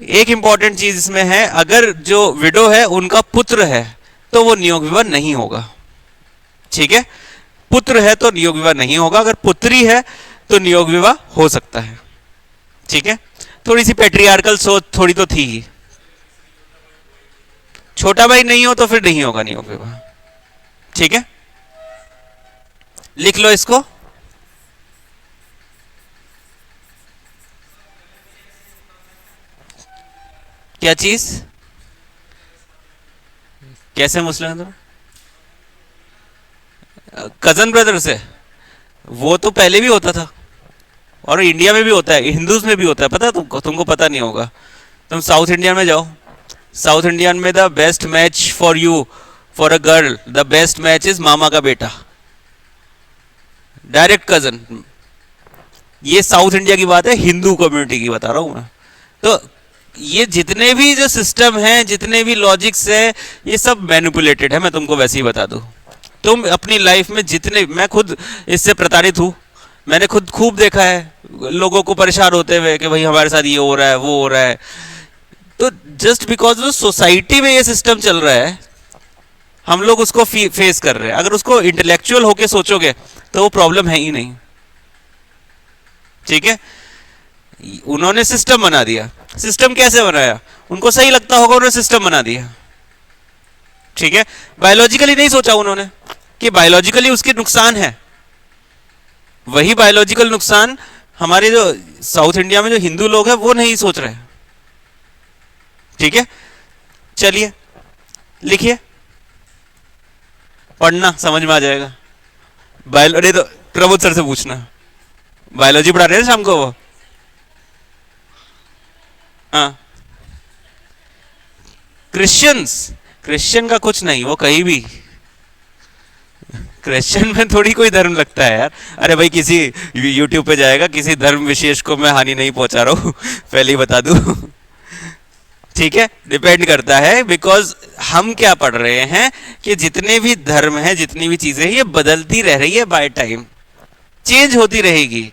एक इंपॉर्टेंट चीज इसमें है, अगर जो विडो है उनका पुत्र है तो वो नियोग विवाह नहीं होगा, ठीक है। पुत्र है तो नियोग विवाह नहीं होगा, अगर पुत्री है तो नियोग विवाह हो सकता है, ठीक है। थोड़ी सी पेट्रियार्कल सोच थोड़ी तो थी ही, छोटा भाई नहीं हो तो फिर नहीं होगा नियोग विवाह, ठीक है। लिख लो इसको। क्या चीज? कैसे मुस्लिम तो कजन ब्रदर से? वो तो पहले भी होता था, और इंडिया में भी होता है, हिंदूज में भी होता है, पता है तुमको? तुमको पता नहीं होगा, तुम साउथ इंडिया में जाओ, साउथ इंडियन में the best match for you, for a girl, the best match is मामा का बेटा, डायरेक्ट कजन। ये साउथ इंडिया की बात है, हिंदू कम्युनिटी की बता रहा हूं मैं। तो ये जितने भी जो सिस्टम है, जितने भी लॉजिक्स है, ये सब मैनिपुलेटेड है, मैं तुमको वैसे ही बता दूं। तुम अपनी लाइफ में जितने, मैं खुद इससे प्रताड़ित हूं, मैंने खुद खूब देखा है लोगों को परेशान होते हुए कि भाई हमारे साथ ये हो रहा है, वो हो रहा है। तो जस्ट बिकॉज जो सोसाइटी में ये सिस्टम चल रहा है, हम लोग उसको फेस कर रहे हैं। अगर उसको इंटेलेक्चुअल होके सोचोगे तो वो प्रॉब्लम है ही नहीं, ठीक है। उन्होंने सिस्टम बना दिया। सिस्टम कैसे बनाया? उनको सही लगता होगा, उन्होंने सिस्टम बना दिया, ठीक है। बायोलॉजिकली नहीं सोचा उन्होंने कि बायोलॉजिकली उसके नुकसान है। वही बायोलॉजिकल नुकसान हमारे जो साउथ इंडिया में जो हिंदू लोग हैं वो नहीं सोच रहे। ठीक है, चलिए लिखिए, पढ़ना समझ में आ जाएगा। बायोलॉजी तो प्रमोद सर से पूछना, बायोलॉजी पढ़ा रहे हैं शाम को वो। हाँ, क्रिश्चियंस, क्रिश्चियन का कुछ नहीं, वो कहीं भी, क्रिश्चियन में थोड़ी कोई धर्म लगता है यार। अरे भाई किसी यूट्यूब पे जाएगा, किसी धर्म विशेष को मैं हानि नहीं पहुंचा रहा हूं पहले ही बता दूं। ठीक है, डिपेंड करता है, बिकॉज हम क्या पढ़ रहे हैं कि जितने भी धर्म हैं, जितनी भी चीजें हैं, ये बदलती रह रही है बाय टाइम, चेंज होती रहेगी।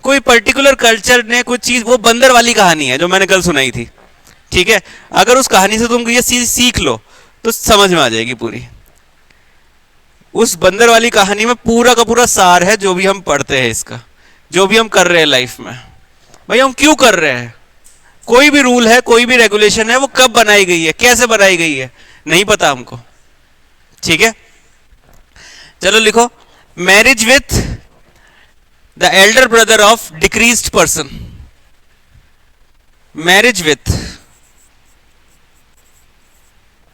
कोई पर्टिकुलर कल्चर ने कुछ चीज, वो बंदर वाली कहानी है जो मैंने कल सुनाई थी। ठीक है, अगर उस कहानी से तुम ये चीज सीख लो तो समझ में आ जाएगी पूरी। उस बंदर वाली कहानी में पूरा का पूरा सार है जो भी हम पढ़ते हैं, इसका जो भी हम कर रहे हैं लाइफ में। भाई हम क्यों कर रहे हैं? कोई भी रूल है, कोई भी रेगुलेशन है, वो कब बनाई गई है, कैसे बनाई गई है, नहीं पता हमको। ठीक है, चलो लिखो, marriage with the elder brother of deceased person. Marriage with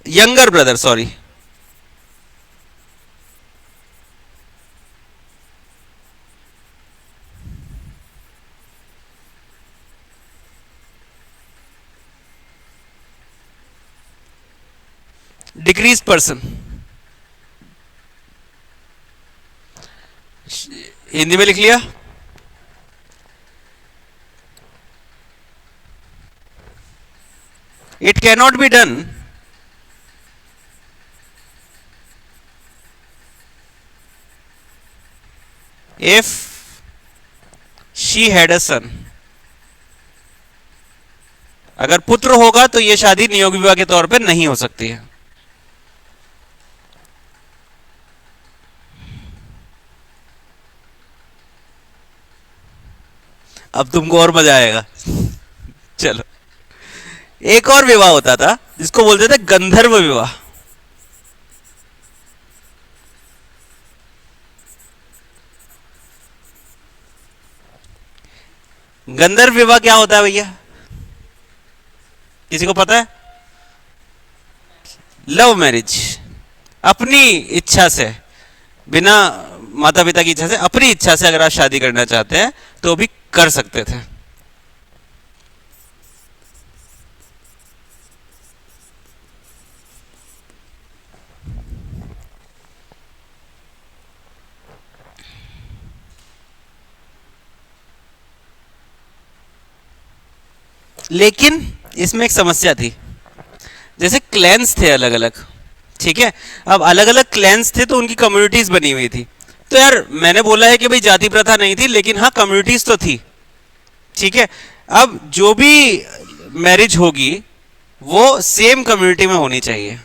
younger brother, sorry, डिक्रीज पर्सन। हिंदी में लिख लिया। It cannot be done if she had a son. अगर पुत्र होगा तो यह शादी नियोग विवाह के तौर पे नहीं हो सकती है। अब तुमको और मजा आएगा। चलो, एक और विवाह होता था जिसको बोलते थे गंधर्व विवाह। गंधर्व विवाह क्या होता है भैया, किसी को पता है? लव मैरिज, अपनी इच्छा से, बिना माता पिता की इच्छा से, अपनी इच्छा से अगर आप शादी करना चाहते हैं तो भी कर सकते थे। लेकिन इसमें एक समस्या थी, जैसे क्लैंस थे अलग अलग। ठीक है, अब अलग अलग क्लैंस थे तो उनकी कम्युनिटीज बनी हुई थी। तो यार मैंने बोला है कि भाई जाति प्रथा नहीं थी, लेकिन हाँ कम्युनिटीज तो थी। ठीक है, अब जो भी मैरिज होगी वो सेम कम्युनिटी में होनी चाहिए।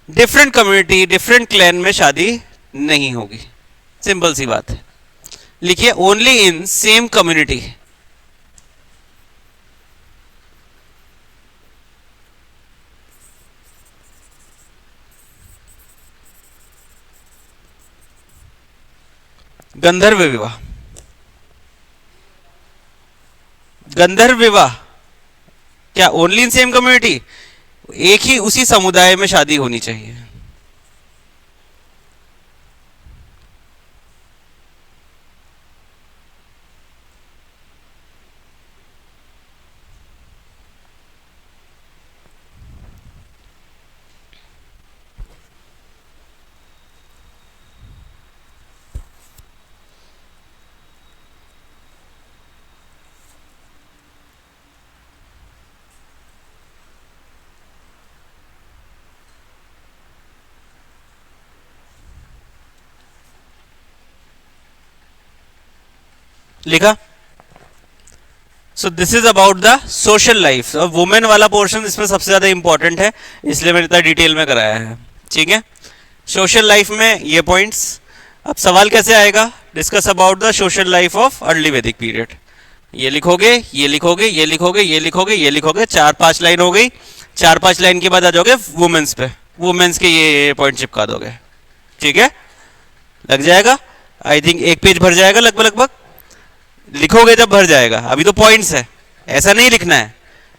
डिफरेंट कम्युनिटी, डिफरेंट क्लैन में शादी नहीं होगी। सिंपल सी बात है, लिखिए ओनली इन सेम कम्युनिटी। गंधर्व विवाह, गंधर्व विवाह क्या ओनली इन सेम कम्युनिटी? एक ही उसी समुदाय में शादी होनी चाहिए। लिखा? So this is about the social life. और वुमेन वाला पोर्शन इसमें सबसे ज्यादा इंपॉर्टेंट है, इसलिए मैंने इतना डिटेल में कराया है। ठीक है, सोशल लाइफ में ये पॉइंट्स। अब सवाल कैसे आएगा? Discuss about the social life of early वैदिक पीरियड। ये लिखोगे, ये लिखोगे, ये लिखोगे, ये लिखोगे, ये लिखोगे, 4-5 लाइन हो गई। 4-5 लाइन के बाद आ जाओगे वुमेन्स पे, वुमेन्स के ये पॉइंट चिपका दोगे। ठीक है, लग जाएगा। आई थिंक एक पेज भर जाएगा लगभग लगभग। लिखोगे जब भर जाएगा। अभी तो पॉइंट्स है, ऐसा नहीं लिखना है,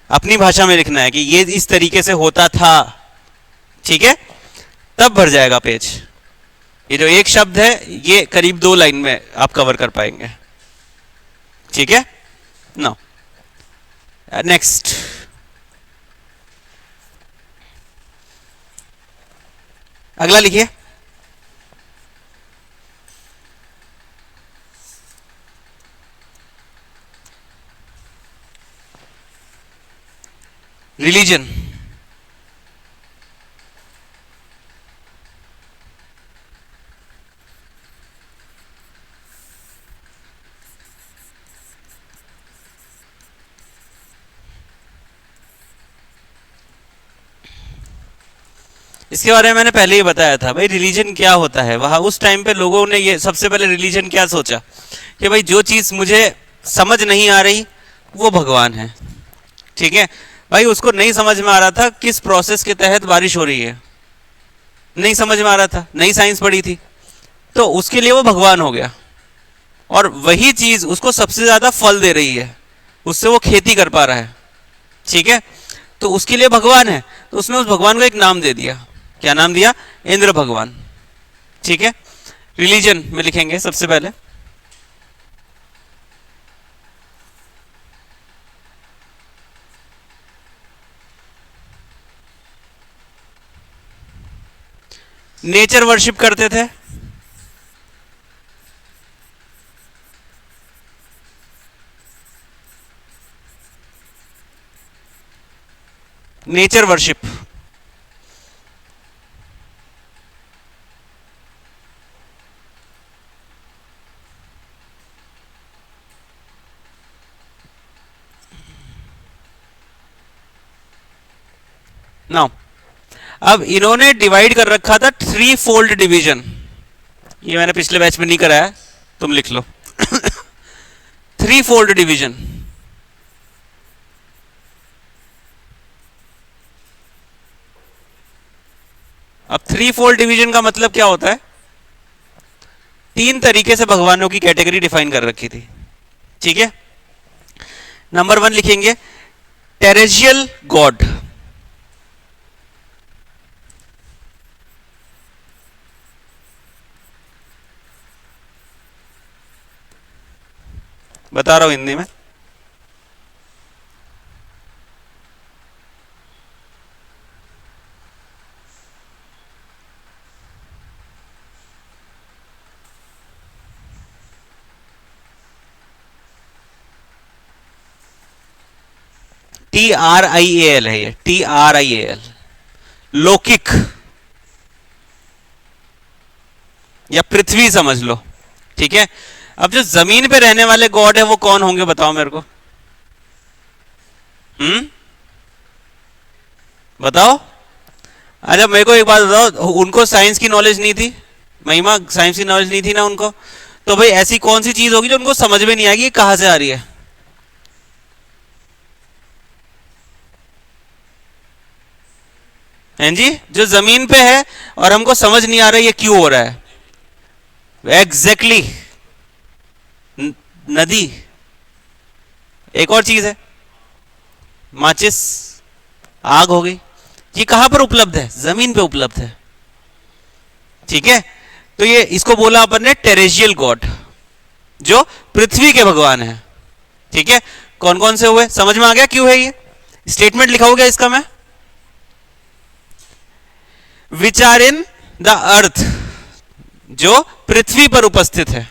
अपनी भाषा में लिखना है कि ये इस तरीके से होता था, ठीक है, तब भर जाएगा पेज। ये जो एक शब्द है ये करीब 2 लाइन में आप कवर कर पाएंगे, ठीक है ना। नेक्स्ट, अगला लिखिए। रिलीजन। इसके बारे में मैंने पहले ही बताया था भाई, रिलीजन क्या होता है। वहां उस टाइम पे लोगों ने ये सबसे पहले रिलीजन क्या सोचा कि भाई जो चीज मुझे समझ नहीं आ रही वो भगवान है, ठीक है। भाई उसको नहीं समझ में आ रहा था किस प्रोसेस के तहत बारिश हो रही है, नहीं समझ में आ रहा था, नई साइंस पढ़ी थी, तो उसके लिए वो भगवान हो गया। और वही चीज उसको सबसे ज्यादा फल दे रही है, उससे वो खेती कर पा रहा है, ठीक है, तो उसके लिए भगवान है। तो उसने उस भगवान को एक नाम दे दिया। क्या नाम दिया? इंद्र भगवान, ठीक है। रिलीजन में लिखेंगे सबसे पहले। नेचर वर्शिप करते थे, नेचर वर्शिप। नाउ अब इन्होंने डिवाइड कर रखा था 3 फोल्ड डिवीजन। ये मैंने पिछले बैच में नहीं कराया, तुम लिख लो। 3 फोल्ड डिवीजन। अब 3 फोल्ड डिवीजन का मतलब क्या होता है? 3 तरीके से भगवानों की कैटेगरी डिफाइन कर रखी थी, ठीक है। नंबर 1 लिखेंगे टेरेजियल गॉड। बता रहा हूं हिंदी में। TRIAL है ये, TRIAL, लौकिक या पृथ्वी समझ लो, ठीक है। अब जो जमीन पे रहने वाले गॉड है वो कौन होंगे बताओ मेरे को। बताओ। अच्छा मेरे को एक बात बताओ, उनको साइंस की नॉलेज नहीं थी? महिमा, साइंस की नॉलेज नहीं थी ना उनको? तो भाई ऐसी कौन सी चीज होगी जो उनको समझ में नहीं आएगी ये कहां से आ रही है? हैं जी, जो जमीन पे है और हमको समझ नहीं आ रहा है ये क्यों हो रहा है। एग्जैक्टली exactly, नदी। एक और चीज है, माचिस, आग हो गई। ये कहां पर उपलब्ध है? जमीन पे उपलब्ध है, ठीक है। तो ये इसको बोला अपन ने टेरेजियल गॉड, जो पृथ्वी के भगवान है, ठीक है। कौन कौन से हुए समझ में आ गया क्यों है ये? स्टेटमेंट लिखा हो गया इसका मैं। विचार इन द अर्थ, जो पृथ्वी पर उपस्थित है।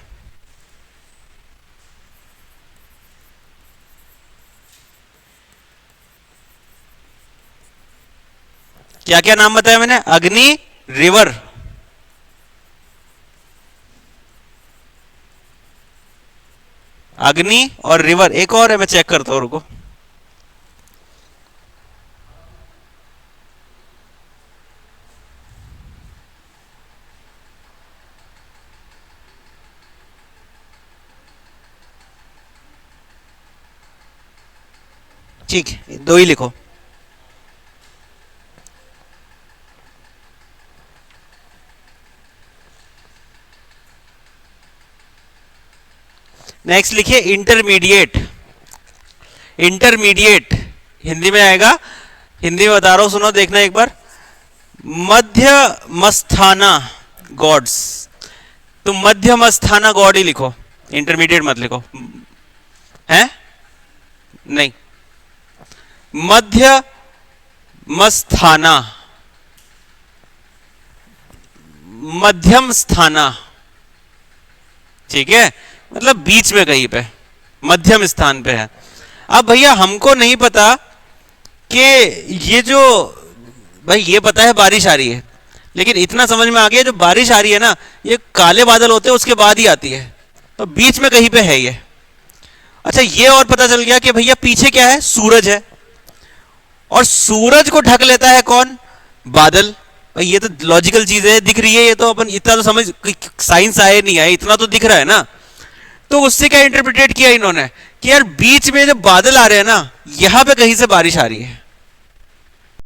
क्या क्या नाम बताया मैंने? अग्नि, रिवर, अग्नि और रिवर। एक और है, मैं चेक करता हूं, रुको। ठीक है, 2 ही लिखो। नेक्स्ट लिखिए इंटरमीडिएट। इंटरमीडिएट हिंदी में आएगा, हिंदी में बता रहा हूं, सुनो देखना एक बार। मध्य मस्थाना गॉड्स, तुम मध्य मस्थाना गॉड ही लिखो, इंटरमीडिएट मत लिखो, हैं? नहीं, मध्य मस्थाना, मध्यम स्थाना, ठीक है, मतलब बीच में कहीं पे, मध्यम स्थान पे है। अब भैया हमको नहीं पता कि ये जो, भाई ये पता है बारिश आ रही है, लेकिन इतना समझ में आ गया जो बारिश आ रही है ना, ये काले बादल होते हैं उसके बाद ही आती है, तो बीच में कहीं पे है ये। अच्छा ये और पता चल गया कि भैया पीछे क्या है, सूरज है, और सूरज को ढक लेता है कौन, बादल। भाई ये तो लॉजिकल चीज है, दिख रही है, ये तो अपन इतना तो समझ, साइंस आए नहीं आए, इतना तो दिख रहा है ना। तो उससे क्या इंटरप्रिटेट किया इन्होंने कि यार बीच में जब बादल आ रहे हैं ना, यहां पे कहीं से बारिश आ रही है।